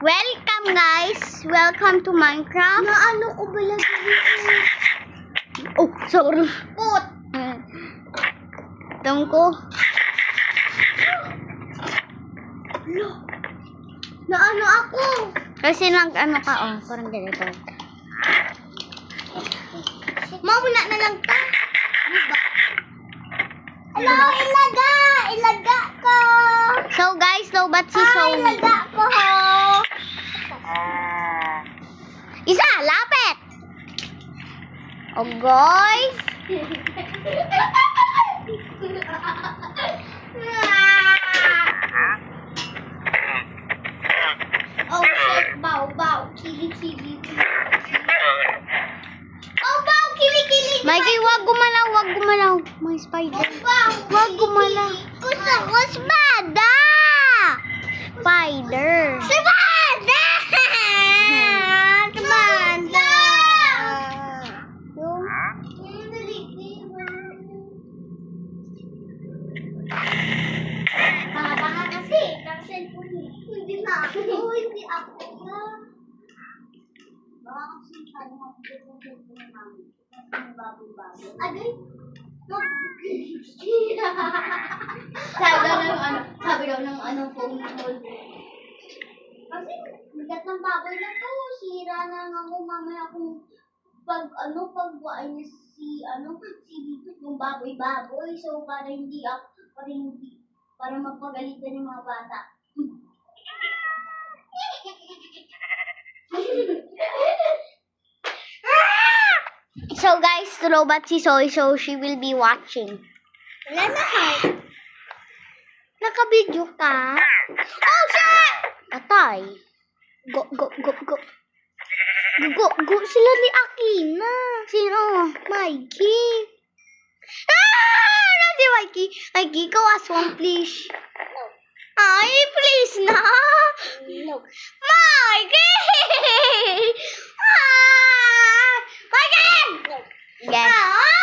Welcome guys! Welcome to Minecraft. Naano ko ba lagi dito? Oh, sorry. Pot! Tungko. Naano ako? Kasi nag-ano ka, oh. Parang ganito. Mawala na lang ka. Hello, ilaga ko. So guys, lobat si Ay, Zoe. ilaga ko. Isa, lapit! Oh guys. Oh shit, baw, kili. Oh, baw, kili. Mikey, wag gumalaw. May spider. Wag gumalaw. Gusto ko espada. Spider. Espada! Espada! Baka kasi, ng cellphone niya. Hindi na ako. Hindi ako. Baka kasi paano makikita yung cellphone na namin. Kasi may bago-bago. Agay! Sabi daw ng phone na hold. Kasi bigat ng baboy na to. Sira na nga ako mamaya kung pagbuhay niya si yung baboy. So para mapagalitan ng mga bata. So guys, lobat si Zoe, so she will be watching. Wala na heart. Naka-video ka? Oh shit! Atay. Go. Go sila ni Akina. Sino? Mikey. Si Mikey. Mikey, go aswang please. No. Ay, please na. No. Mikey! Mikey! No. Yes.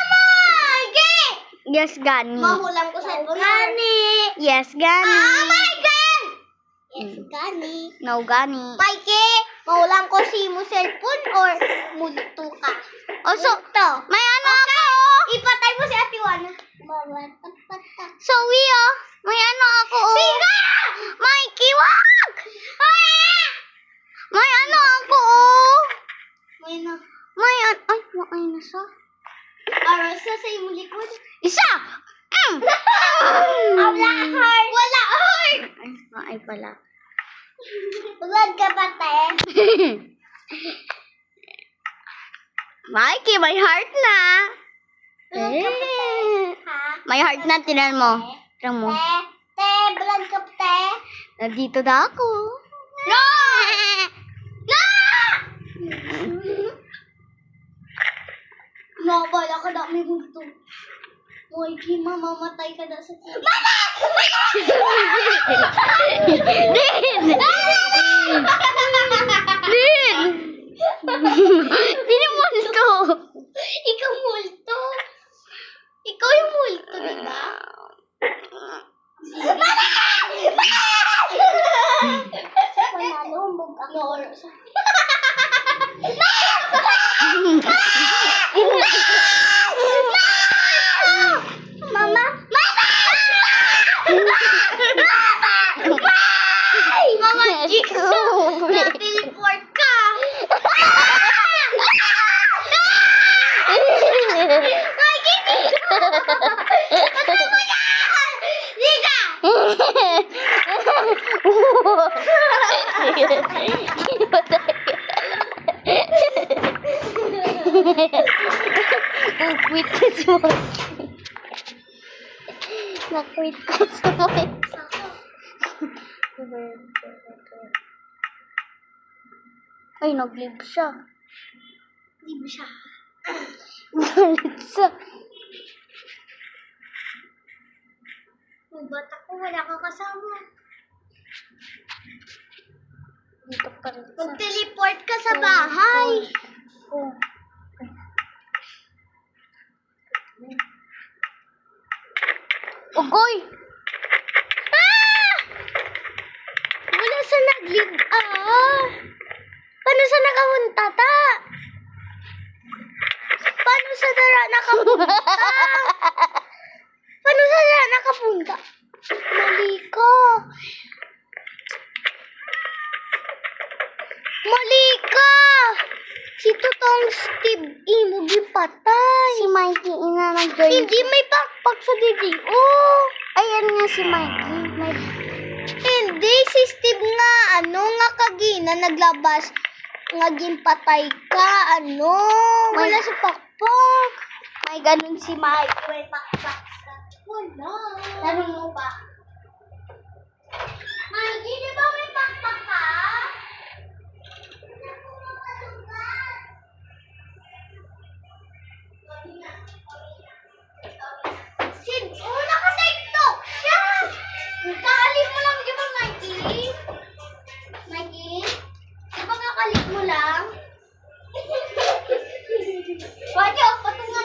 Mikey! Yes, Gani. Mahulang ko sa Gani. Yes, Gani. Mikey! Yes, Gani. No, Gani. Mikey, mahulang ko si mo cellphone or multo ka? Oh, so, may ano ako. Ipatay mo si Ate Juana. Mawat-pata. Zoe, oh. May ano ako, oh. Siga! Mikey, wag! May ano ako, oh. May na. May ano. Ay, wakay na siya. Aras sa iyong likod. Isa! Wala heart. Wala heart. Ay, pala. Blood ka pa, te. Mikey, may heart na. Blood ka pa, te. Ha? May heart na, tinan mo. Tinan mo. Te, blood ka pa, te. Nandito na ako. No! No! Nabala ka na may gusto. Mikey, mamamatay ka na sa tiyan. Mama! Din! Sino multo? Ikaw multo. Ikaw yung multo, di ba? Panalo, humbog ako. Mama! Mama, Jigsaw! Na-teleport ka! Liga! Quit ka sa Na-quit ka sa Ay, nag-live siya. Di ba siya? Galit siya. Bata ko, wala kang kasama. Dito pa rin siya. Mag-teleport ka sa bahay. Oh. Ugoy! Wala sa nag Steve, paano sa nakapunta, ta? Paano sa dara nakapunta? Paano sa dara nakapunta? Mali ka. Mali ka. Si Totong Steve, imo gipatay. Si Mikey, ina nag-join. Hindi, may pakpak sa didi. Oh. Ayan nga si Mikey. Hindi, si Steve nga, nga kagina, naglabas. Nga gimpatay ka, wala sa pakpak. May ganun si Mikey, may pakpak sa. Wala. Tanong mo ba? Mikey, di ba may